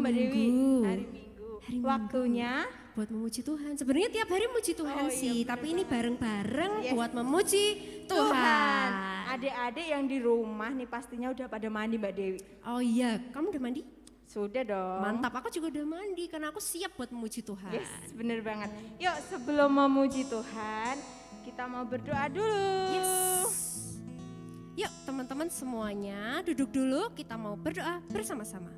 Mbak Dewi? Minggu. Hari Minggu. Hari Minggu. Waktunya Buat memuji Tuhan. Sebenarnya tiap hari memuji Tuhan Oh, iya, sih, bener tapi ini banget. bareng-bareng Yes. buat memuji Tuhan. Adik-adik yang di rumah nih pastinya udah pada mandi Mbak Dewi. Oh iya, kamu udah mandi? Sudah dong. Mantap, aku juga udah mandi karena aku siap buat memuji Tuhan. Yes, bener banget. Yuk sebelum memuji Tuhan, kita mau berdoa dulu. Yes. Yuk teman-teman semuanya duduk dulu, kita mau berdoa bersama-sama.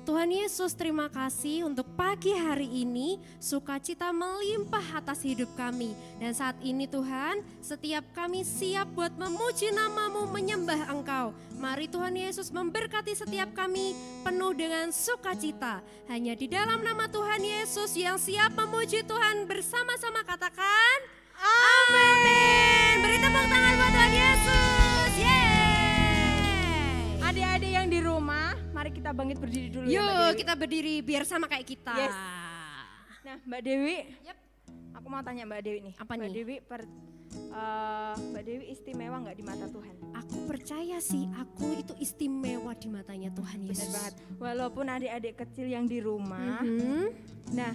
Tuhan Yesus, terima kasih untuk pagi hari ini, sukacita melimpah atas hidup kami. Dan saat ini Tuhan, setiap kami siap buat memuji nama-Mu, menyembah Engkau. Mari Tuhan Yesus memberkati setiap kami penuh dengan sukacita. Hanya di dalam nama Tuhan Yesus yang siap memuji Tuhan bersama-sama katakan, Amin. Beri tepuk tangan buat Tuhan Yesus. Yeay. Adik-adik yang di rumah, mari kita bangkit berdiri dulu ya Mbak Yuk Dewi. kita berdiri biar sama kayak kita. Yes. Nah Mbak Dewi, Yep. aku mau tanya Mbak Dewi nih. Apa Mbak nih? Dewi, Mbak Dewi istimewa nggak di mata Tuhan? Aku percaya sih aku itu istimewa di matanya Tuhan Benar Yesus. banget. Walaupun adik-adik kecil yang di rumah, Mhm. nah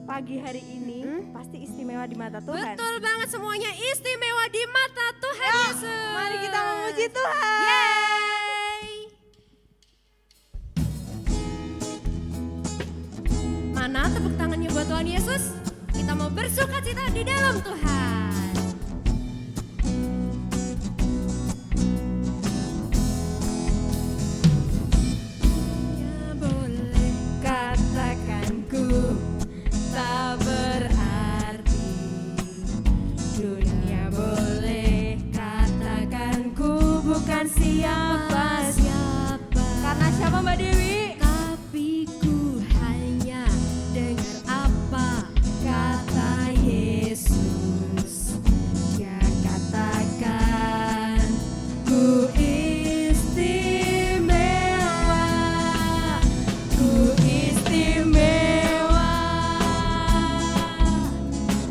pagi hari ini pasti istimewa di mata Tuhan. Betul banget, semuanya istimewa di mata Tuhan Yesus. Mari kita memuji Tuhan. Yeay. Mana tepuk tangannya buat Tuhan Yesus? Kita mau bersukacita di dalam Tuhan. Ya boleh Katakan ku tak berarti, dunia boleh katakan ku bukan siapa-siapa. Karena siapa Mbak Dewi? Tapi ku hanya dengar apa kata Yesus. Dia katakan ku istimewa, ku istimewa.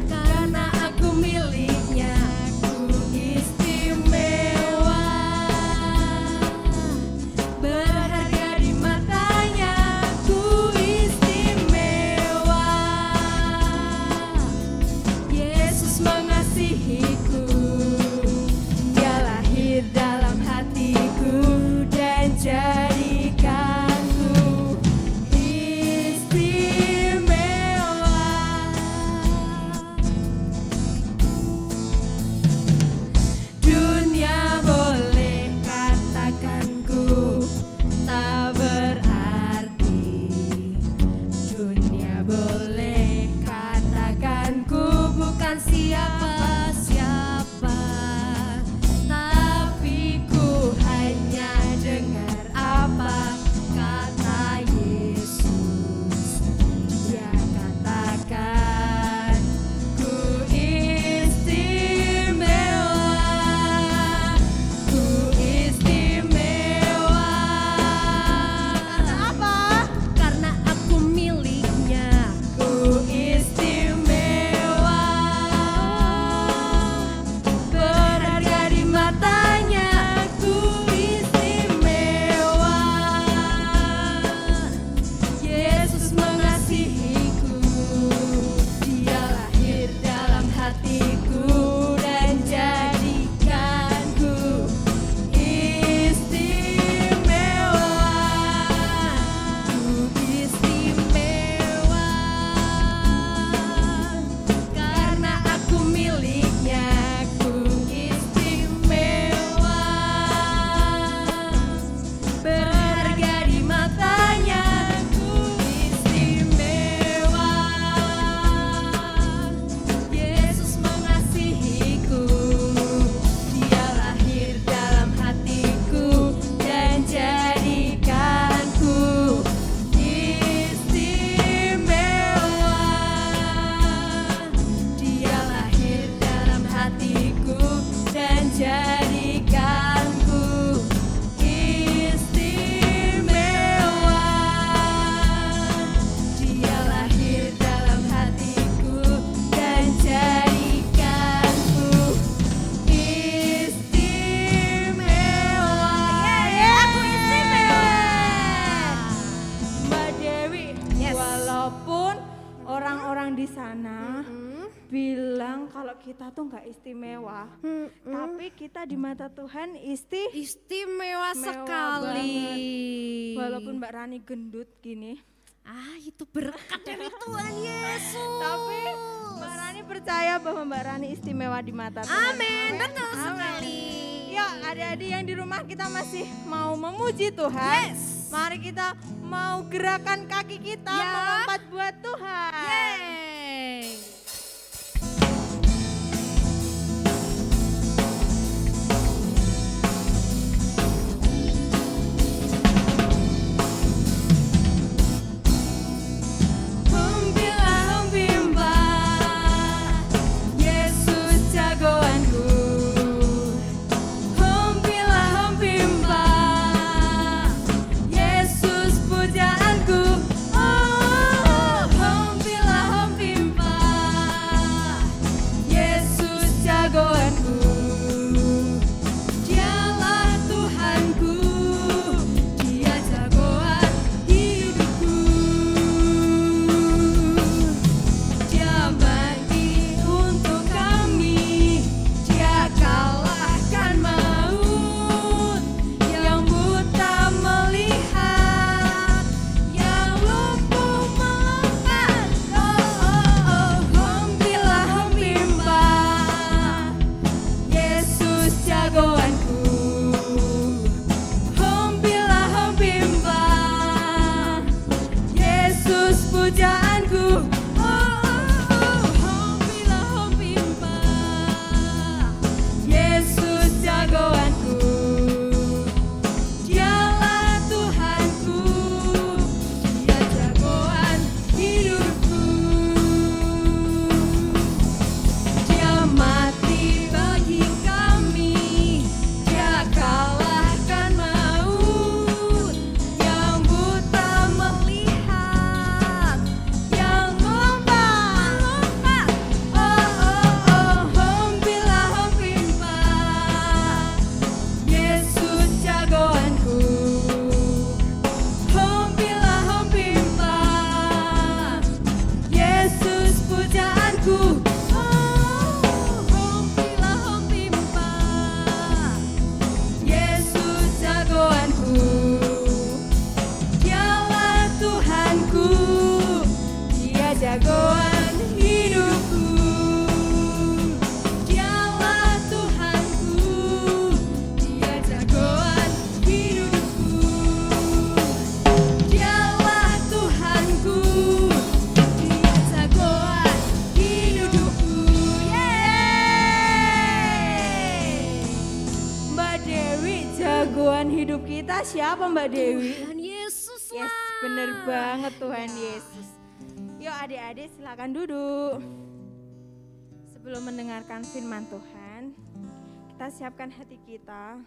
Karena aku miliknya, ku istimewa. Berharga di matanya, ku istimewa. Yesus mengasihiku, Dia lahir dalam hatiku dan jadikanku istimewa. Dunia boleh katakanku tak berarti, dunia boleh katakanku bukan siapa-siapa, tapi ku hanya dengar apa kata Yesus. Dia katakan ku istimewa, ku istimewa. Karena apa? Karena aku miliknya, ku istimewa. bilang kalau kita tuh nggak istimewa, tapi kita di mata Tuhan istimewa sekali. Banget. Walaupun Mbak Rani gendut gini. Itu berkat dari Tuhan Yesus. Tapi Mbak Rani percaya bahwa Mbak Rani istimewa di mata Tuhan. Amin, betul sekali. Ya, adik-adik yang di rumah kita masih mau memuji Tuhan. Yes. Mari kita mau gerakan kaki kita melompat buat Tuhan. Yeay. Siapa Mbak Dewi? Tuhan Yesus lah. Yes, bener banget Tuhan Yesus. Yuk adik-adik silakan duduk. Sebelum mendengarkan firman Tuhan, kita siapkan hati kita.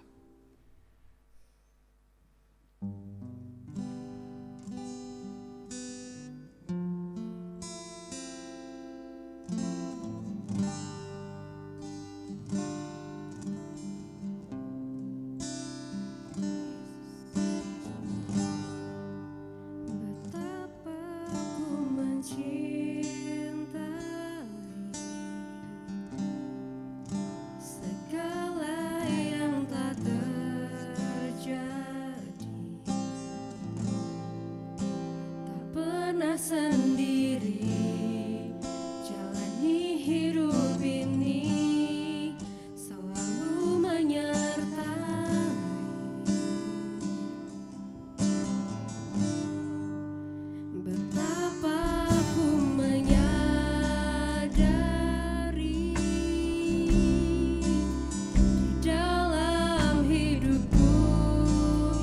Sendiri jalani hidup ini, selalu menyertai. Betapa ku menyadari di dalam hidupku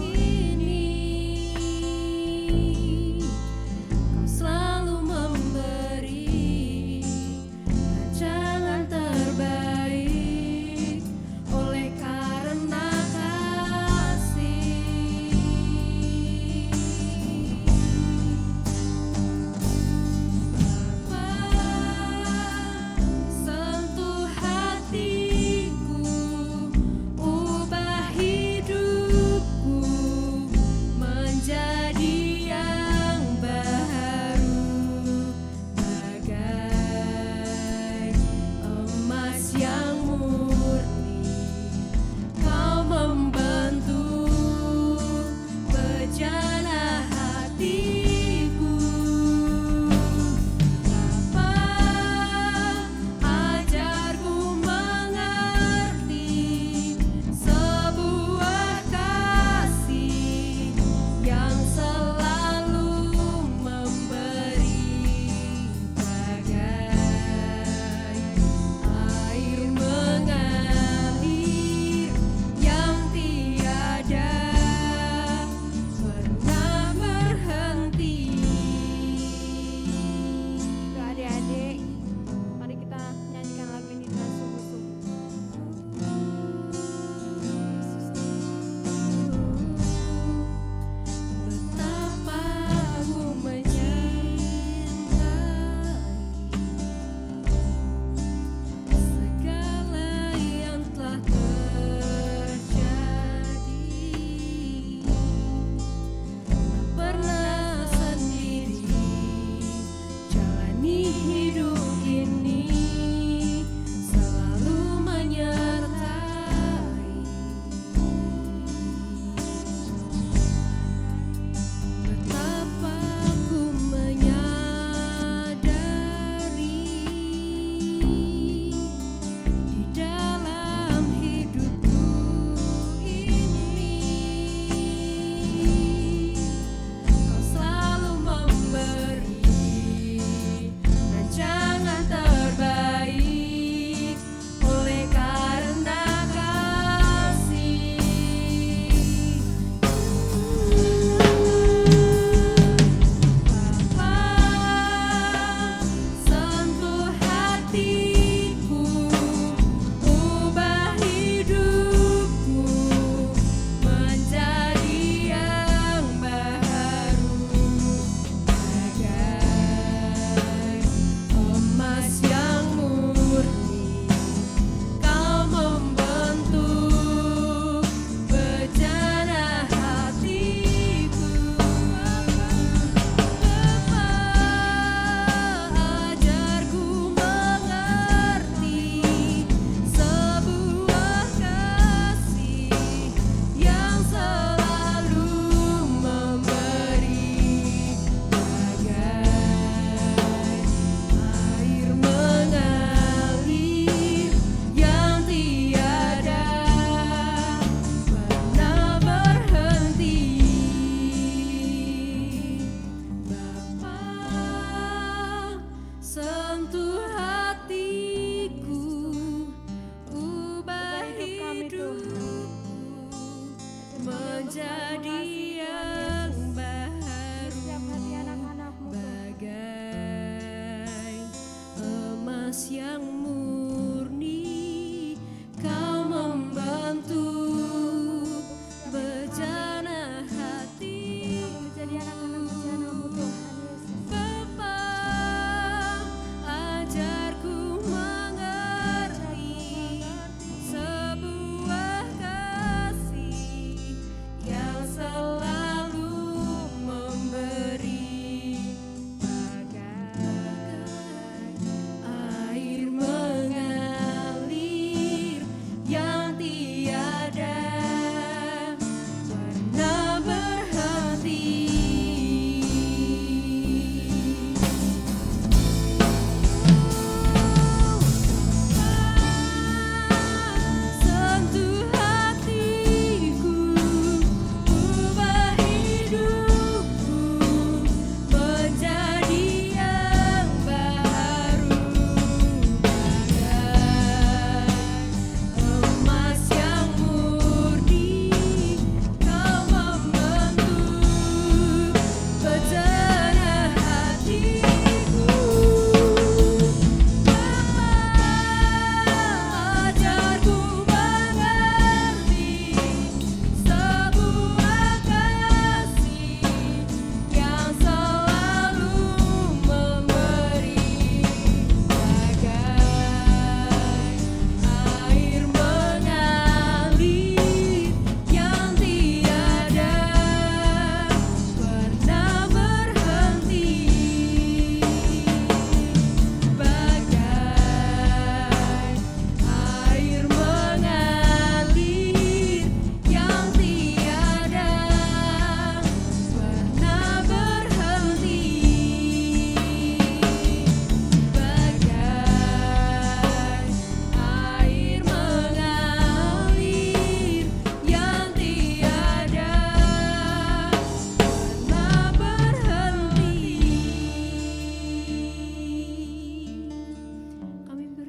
ini selalu memberi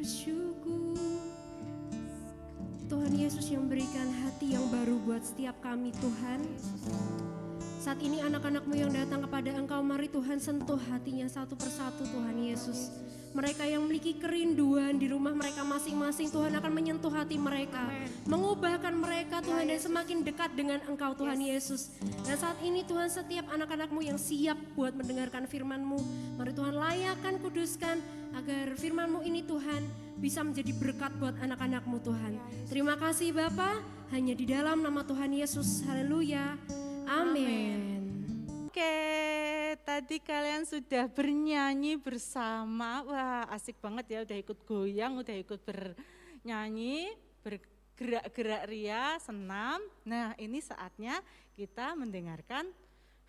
bersyukur. Tuhan Yesus yang berikan hati yang baru buat setiap kami Tuhan. Saat ini anak-anak-Mu yang datang kepada Engkau, mari Tuhan sentuh hatinya satu persatu Tuhan Yesus. Mereka yang memiliki kerinduan di rumah mereka masing-masing, Tuhan akan menyentuh hati mereka, mengubahkan mereka Tuhan, dan semakin dekat dengan Engkau Tuhan Yesus. Dan saat ini Tuhan, setiap anak-anak-Mu yang siap buat mendengarkan firman-Mu, mari Tuhan layakkan, kuduskan, agar firman-Mu ini Tuhan bisa menjadi berkat buat anak-anak-Mu Tuhan. Terima kasih Bapa, hanya di dalam nama Tuhan Yesus, haleluya, amin. Oke, tadi kalian sudah bernyanyi bersama. Wah, asik banget ya, udah ikut goyang, udah ikut bernyanyi, bergerak-gerak ria, senam. Nah, ini saatnya kita mendengarkan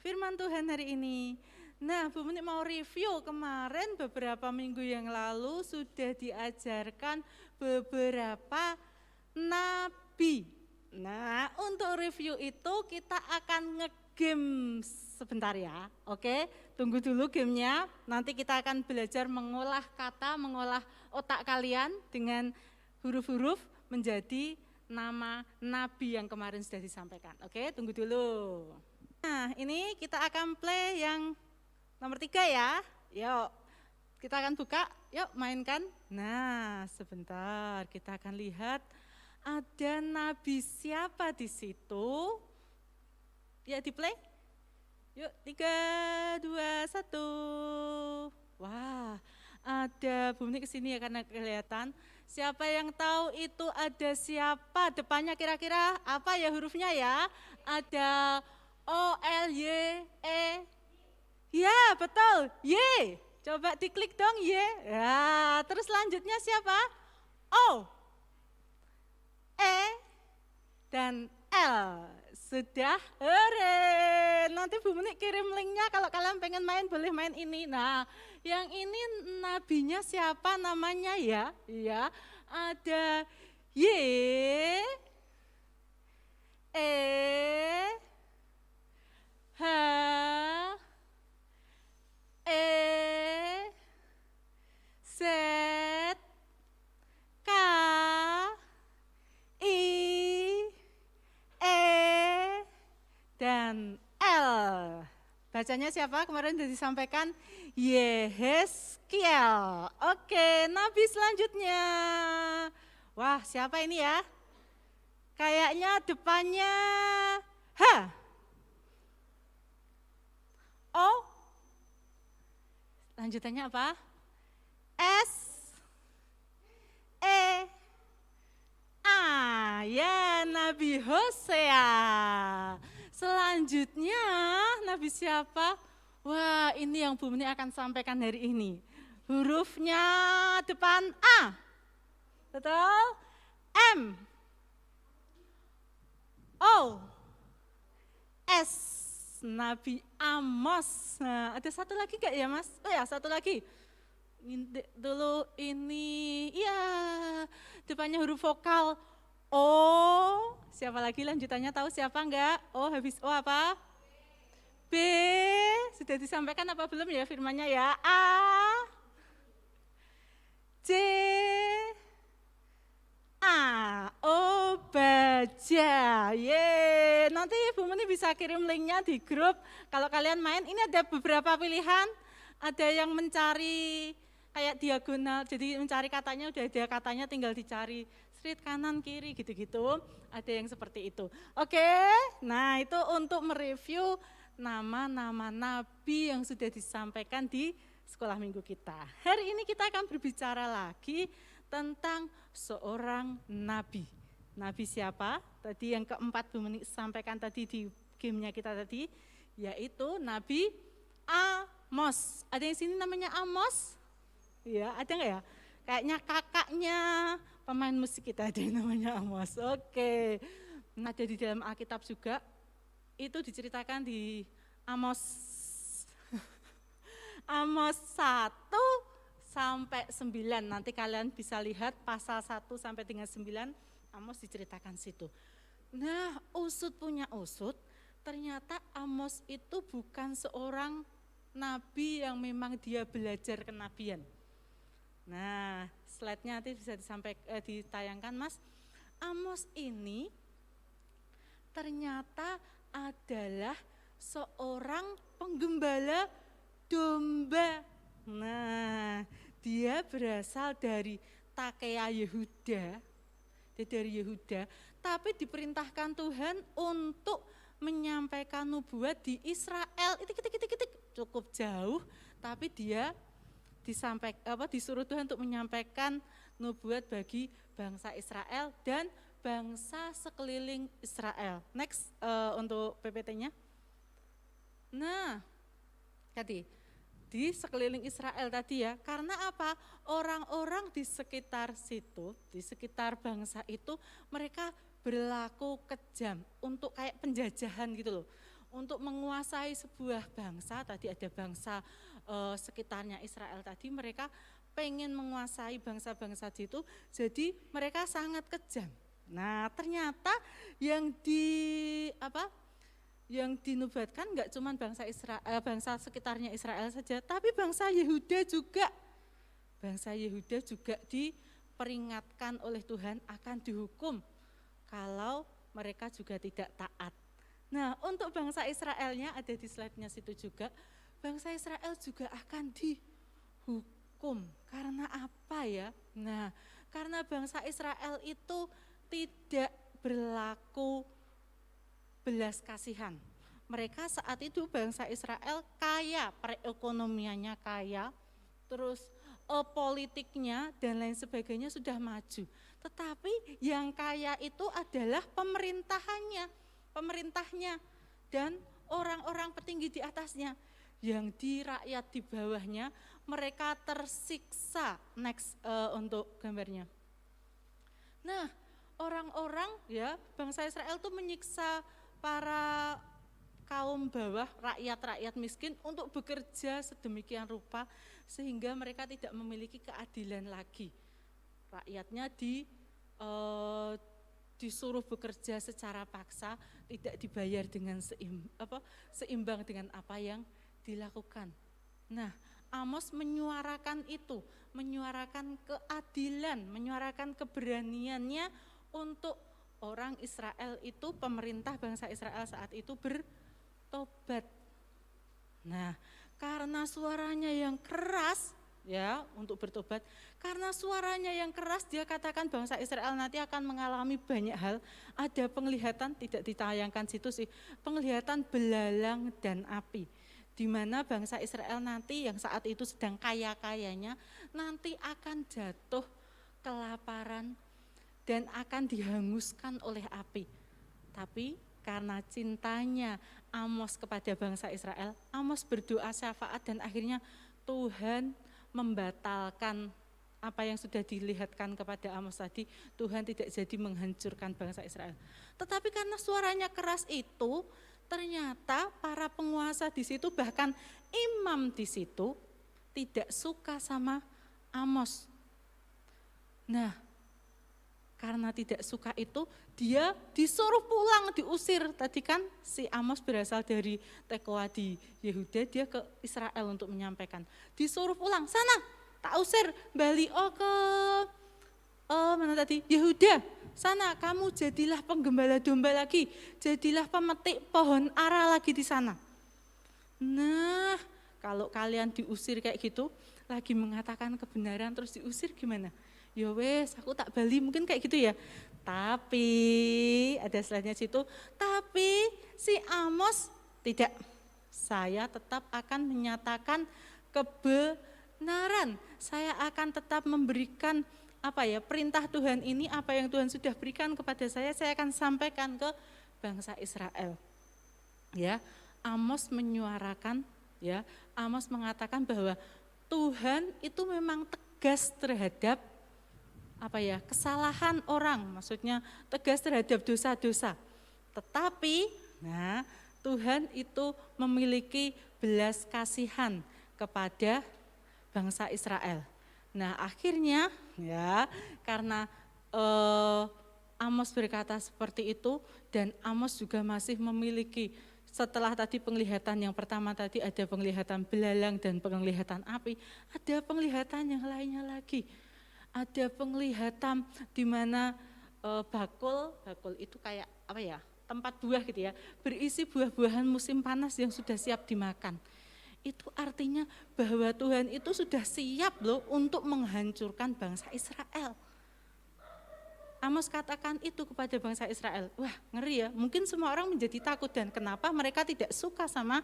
firman Tuhan hari ini. Nah, Bu Menik mau review, kemarin beberapa minggu yang lalu sudah diajarkan beberapa nabi. Nah, untuk review itu kita akan ngegame sebentar ya, oke? Tunggu dulu gamenya, nanti kita akan belajar mengolah kata, mengolah otak kalian dengan huruf-huruf menjadi nama nabi yang kemarin sudah disampaikan, oke? Tunggu dulu. Nah, ini kita akan play yang nomor 3 ya, yuk. Kita akan buka, yuk mainkan. Nah, sebentar kita akan lihat ada nabi siapa di situ. Ya, di play. Yuk, 3, 2, 1. Wah, ada Bu Menik kesini ya karena kelihatan. Siapa yang tahu itu ada siapa? Depannya kira-kira apa ya hurufnya ya? Ada O, L, Y, E. Ya, betul. Y. Coba diklik dong Y. Ya, terus selanjutnya siapa? O, E, dan L. Sudah, hore. Nanti Bu Menik kirim linknya kalau kalian pengen main, boleh main ini. Nah, yang ini nabinya siapa namanya ya? Ya, ada Y, E, H, E, Z, K, I, E, dan L. Bacanya siapa? Kemarin sudah disampaikan Yehezkiel. Oke, nabi selanjutnya. Wah, siapa ini ya? Kayaknya depannya H. O. Lanjutannya apa? S. E. A. Ya, Nabi Hosea. Selanjutnya, nabi siapa? Wah, ini yang Bu Menik akan sampaikan hari ini. Hurufnya depan A. Betul? M. O. S. Nabi Amos. Nah, ada satu lagi gak ya Mas? Oh ya, satu lagi. Dulu ini, iya, depannya huruf vokal O. Siapa lagi lanjutannya tahu siapa enggak? O habis O apa? B. Sudah disampaikan apa belum ya firmannya ya? A. J. A. O. Baja. Ye. Nanti Bu Menik bisa kirim linknya di grup. Kalau kalian main, ini ada beberapa pilihan. Ada yang mencari kayak diagonal, jadi mencari katanya udah ada katanya tinggal dicari. Street kanan kiri gitu-gitu, ada yang seperti itu. Oke, nah itu untuk mereview nama-nama nabi yang sudah disampaikan di sekolah minggu kita. Hari ini kita akan berbicara lagi tentang seorang nabi. Nabi siapa? Tadi yang keempat Bu Menik sampaikan tadi di gamenya kita tadi, yaitu Nabi Amos. Ada yang sini namanya Amos? Ya, ada nggak ya? Kayaknya kakaknya pemain musik kita ada yang namanya Amos. Oke, ada di dalam Alkitab juga. Itu diceritakan di Amos Amos 1 sampai 9. Nanti kalian bisa lihat pasal 1 sampai dengan 9 Amos diceritakan situ. Nah, usut punya usut, ternyata Amos itu bukan seorang nabi yang memang dia belajar kenabian. Nah, slide-nya nanti bisa ditayangkan Mas. Amos ini ternyata adalah seorang penggembala domba. Nah, dia berasal dari Takea Yehuda, dia dari Yehuda, tapi diperintahkan Tuhan untuk menyampaikan nubuat di Israel. Cukup jauh, tapi dia disuruh Tuhan untuk menyampaikan nubuat bagi bangsa Israel dan bangsa sekeliling Israel. Next untuk PPT-nya. Nah, tadi di sekeliling Israel tadi ya, karena apa? Orang-orang di sekitar situ, di sekitar bangsa itu mereka berlaku kejam untuk kayak penjajahan gitu loh. Untuk menguasai sebuah bangsa, tadi ada bangsa sekitarnya Israel tadi, mereka pengen menguasai bangsa-bangsa itu, jadi mereka sangat kejam. Nah, ternyata yang dinubuatkan enggak cuma bangsa sekitarnya Israel saja, tapi bangsa Yehuda juga. Bangsa Yehuda juga diperingatkan oleh Tuhan akan dihukum kalau mereka juga tidak taat. Nah, untuk bangsa Israelnya ada di slide-nya situ juga. Bangsa Israel juga akan dihukum. Karena apa ya? Nah, karena bangsa Israel itu tidak berlaku belas kasihan. Mereka saat itu bangsa Israel kaya, perekonomiannya kaya, terus politiknya dan lain sebagainya sudah maju. Tetapi yang kaya itu adalah pemerintahnya dan orang-orang petinggi di atasnya. Yang di rakyat di bawahnya mereka tersiksa. Next untuk gambarnya. Nah, orang-orang ya bangsa Israel itu menyiksa para kaum bawah, rakyat-rakyat miskin untuk bekerja sedemikian rupa sehingga mereka tidak memiliki keadilan lagi. Rakyatnya disuruh bekerja secara paksa, tidak dibayar dengan seimbang dengan apa yang dilakukan. Nah, Amos menyuarakan itu, menyuarakan keadilan, menyuarakan keberaniannya untuk orang Israel itu, pemerintah bangsa Israel saat itu bertobat. Nah, karena suaranya yang keras ya untuk bertobat, karena suaranya yang keras dia katakan bangsa Israel nanti akan mengalami banyak hal. Ada penglihatan, tidak ditayangkan situ sih, penglihatan belalang dan api. Di mana bangsa Israel nanti yang saat itu sedang kaya-kayanya nanti akan jatuh kelaparan dan akan dihanguskan oleh api. Tapi karena cintanya Amos kepada bangsa Israel, Amos berdoa syafaat dan akhirnya Tuhan membatalkan apa yang sudah dilihatkan kepada Amos tadi. Tuhan tidak jadi menghancurkan bangsa Israel. Tetapi karena suaranya keras itu, ternyata para penguasa di situ, bahkan imam di situ tidak suka sama Amos. Nah, karena tidak suka itu, dia disuruh pulang, diusir. Tadi kan si Amos berasal dari Tekoa di Yehuda, dia ke Israel untuk menyampaikan. Disuruh pulang, sana, tak usir, balik ke mana tadi? Yehuda. Sana kamu jadilah penggembala domba lagi, jadilah pemetik pohon ara lagi di sana. Nah, kalau kalian diusir kayak gitu, lagi mengatakan kebenaran terus diusir gimana? Ya wes, aku tak bali, mungkin kayak gitu ya. Tapi, ada slide-nya situ, tapi si Amos tidak. Saya tetap akan menyatakan kebenaran. Saya akan tetap memberikan perintah Tuhan ini, apa yang Tuhan sudah berikan kepada saya akan sampaikan ke bangsa Israel. Ya, Amos menyuarakan, ya, Amos mengatakan bahwa Tuhan itu memang tegas terhadap kesalahan orang, maksudnya tegas terhadap dosa-dosa. Tetapi, nah, Tuhan itu memiliki belas kasihan kepada bangsa Israel. Nah, akhirnya ya karena Amos berkata seperti itu dan Amos juga masih memiliki setelah tadi penglihatan yang pertama tadi ada penglihatan belalang dan penglihatan api, ada penglihatan yang lainnya lagi. Ada penglihatan di mana bakul itu kayak apa ya, tempat buah gitu ya, berisi buah-buahan musim panas yang sudah siap dimakan. Itu artinya bahwa Tuhan itu sudah siap loh untuk menghancurkan bangsa Israel. Amos katakan itu kepada bangsa Israel. Wah, ngeri ya, mungkin semua orang menjadi takut. Dan kenapa mereka tidak suka sama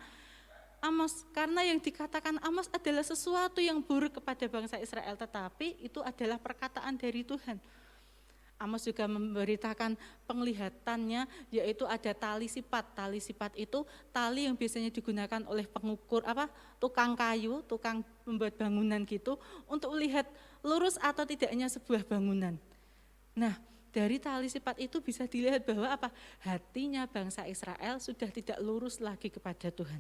Amos? Karena yang dikatakan Amos adalah sesuatu yang buruk kepada bangsa Israel, tetapi itu adalah perkataan dari Tuhan. Amos juga memberitakan penglihatannya, yaitu ada tali sipat. Tali sipat itu tali yang biasanya digunakan oleh pengukur tukang kayu, tukang membuat bangunan gitu, untuk melihat lurus atau tidaknya sebuah bangunan. Nah, dari tali sifat itu bisa dilihat bahwa hatinya bangsa Israel sudah tidak lurus lagi kepada Tuhan.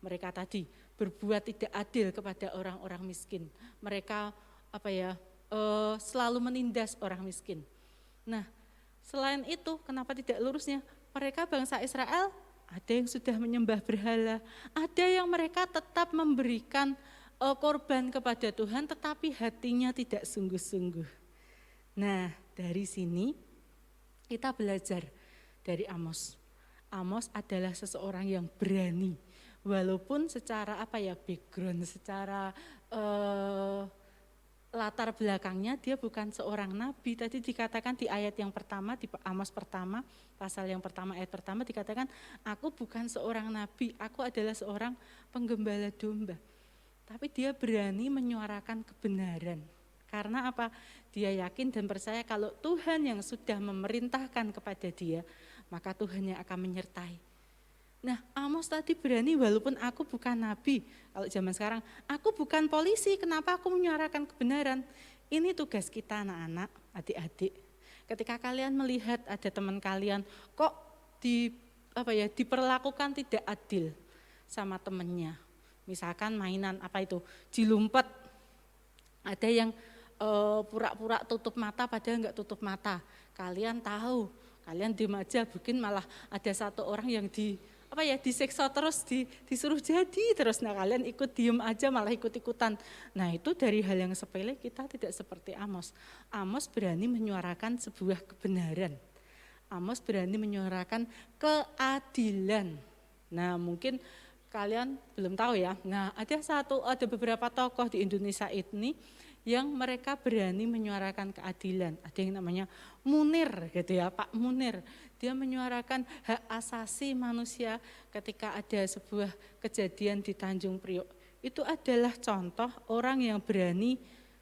Mereka tadi berbuat tidak adil kepada orang-orang miskin. Mereka selalu menindas orang miskin. Nah, selain itu, kenapa tidak lurusnya? Mereka bangsa Israel ada yang sudah menyembah berhala, ada yang mereka tetap memberikan korban kepada Tuhan, tetapi hatinya tidak sungguh-sungguh. Nah, dari sini kita belajar dari Amos. Amos adalah seseorang yang berani, walaupun secara background, secara latar belakangnya dia bukan seorang nabi. Tadi dikatakan di ayat yang pertama, di Amos pertama, pasal yang pertama, ayat pertama dikatakan, aku bukan seorang nabi, aku adalah seorang penggembala domba. Tapi dia berani menyuarakan kebenaran. Karena dia yakin dan percaya kalau Tuhan yang sudah memerintahkan kepada dia, maka Tuhan yang akan menyertai. Nah, Amos tadi berani walaupun aku bukan nabi. Kalau zaman sekarang, aku bukan polisi, kenapa aku menyuarakan kebenaran? Ini tugas kita anak-anak, adik-adik. Ketika kalian melihat ada teman kalian kok diperlakukan tidak adil sama temennya. Misalkan mainan jilumpet. Ada yang pura-pura tutup mata padahal enggak tutup mata. Kalian tahu, kalian diem aja, mungkin malah ada satu orang yang disiksa terus, disuruh jadi terus. Nah, kalian ikut diem aja malah ikut-ikutan. Nah, itu dari hal yang sepele kita tidak seperti Amos. Amos berani menyuarakan sebuah kebenaran. Amos berani menyuarakan keadilan. Nah, mungkin kalian belum tahu ya. Nah, ada beberapa tokoh di Indonesia ini yang mereka berani menyuarakan keadilan. Ada yang namanya Munir gitu ya, Pak Munir. Dia menyuarakan hak asasi manusia ketika ada sebuah kejadian di Tanjung Priok. Itu adalah contoh orang yang berani,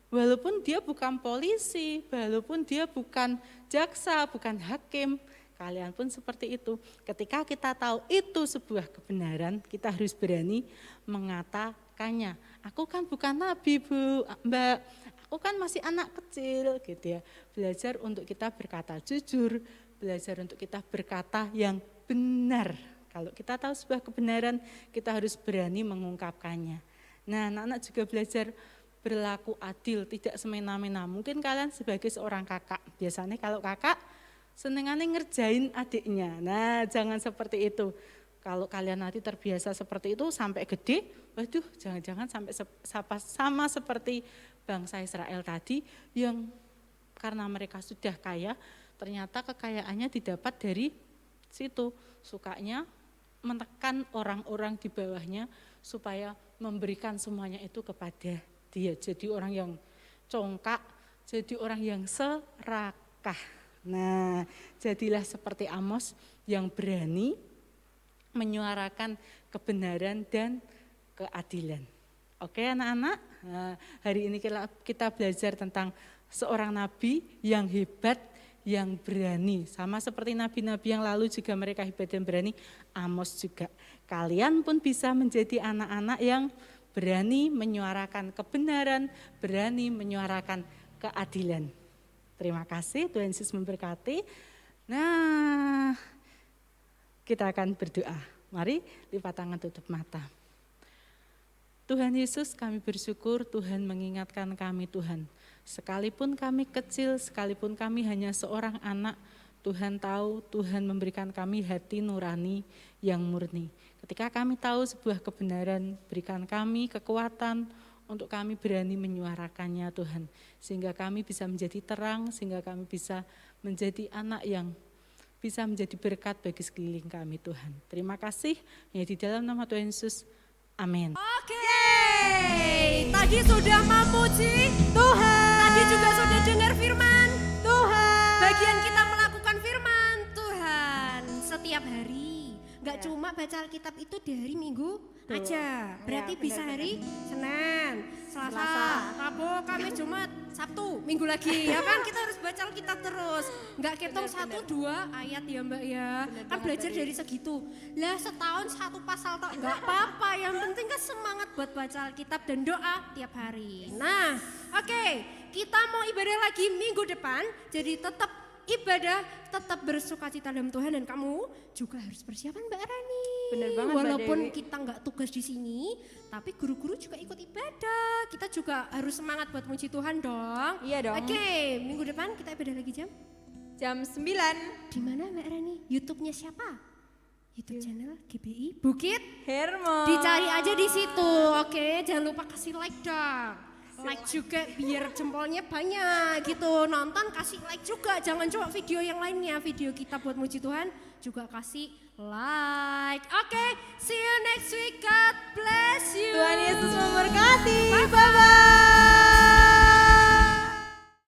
walaupun dia bukan polisi, walaupun dia bukan jaksa, bukan hakim. Kalian pun seperti itu. Ketika kita tahu itu sebuah kebenaran, kita harus berani mengatakannya. Aku kan bukan nabi, Bu, Mbak. Aku kan masih anak kecil gitu ya. Belajar untuk kita berkata jujur, belajar untuk kita berkata yang benar. Kalau kita tahu sebuah kebenaran, kita harus berani mengungkapkannya. Nah, anak-anak juga belajar berlaku adil, tidak semena-mena. Mungkin kalian sebagai seorang kakak, biasanya kalau kakak senengannya ngerjain adiknya. Nah, jangan seperti itu. Kalau kalian nanti terbiasa seperti itu sampai gede, waduh, jangan-jangan sampai sama seperti bangsa Israel tadi yang karena mereka sudah kaya, ternyata kekayaannya didapat dari situ. Sukanya menekan orang-orang di bawahnya supaya memberikan semuanya itu kepada dia. Jadi orang yang congkak, jadi orang yang serakah. Nah, jadilah seperti Amos yang berani menyuarakan kebenaran dan keadilan. Oke anak-anak, nah, hari ini kita belajar tentang seorang nabi yang hebat, yang berani. Sama seperti nabi-nabi yang lalu juga mereka hebat dan berani, Amos juga. Kalian pun bisa menjadi anak-anak yang berani menyuarakan kebenaran, berani menyuarakan keadilan. Terima kasih, Tuhan Yesus memberkati. Nah, kita akan berdoa. Mari lipat tangan, tutup mata. Tuhan Yesus, kami bersyukur Tuhan mengingatkan kami Tuhan. Sekalipun kami kecil, sekalipun kami hanya seorang anak, Tuhan tahu, Tuhan memberikan kami hati nurani yang murni. Ketika kami tahu sebuah kebenaran, berikan kami kekuatan untuk kami berani menyuarakannya Tuhan. Sehingga kami bisa menjadi terang, sehingga kami bisa menjadi anak yang bisa menjadi berkat bagi sekeliling kami Tuhan. Terima kasih, ya di dalam nama Tuhan Yesus, amin. Oke, tadi sudah memuji Tuhan. Tadi juga sudah dengar firman Tuhan. Bagian kita melakukan firman Tuhan setiap hari. Gak cuma baca Alkitab itu di hari Minggu aja. Berarti bisa hari Senin, Selasa, Rabu, Kamis, Jumat, Sabtu, Minggu lagi. Ya kan kita harus baca Alkitab terus. Gak ketung 1-2 ayat ya Mbak ya. Kan belajar dari segitu. Lah setahun 1 pasal tok gak apa-apa. Yang penting kan semangat buat baca Alkitab dan doa tiap hari. Nah, oke, kita mau ibadah lagi minggu depan. Jadi tetap ibadah, tetap bersukacita dalam Tuhan, dan kamu juga harus persiapan Mbak Rani. Bener banget Mbak Walaupun Dewi. kita nggak tugas di sini, tapi guru-guru juga ikut ibadah. Kita juga harus semangat buat muji Tuhan dong. Iya dong. Oke, minggu depan kita ibadah lagi Jam 9. di mana Mbak Rani? YouTube-nya siapa? YouTube channel GBI Bukit. Hermo. Dicari aja di situ. Oke, jangan lupa kasih like dong. Like juga biar jempolnya banyak gitu. Nonton kasih like juga. Jangan cuma video yang lainnya. Video kita buat muji Tuhan juga kasih like. Oke, see you next week. God bless you. Tuhan Yesus memberkati.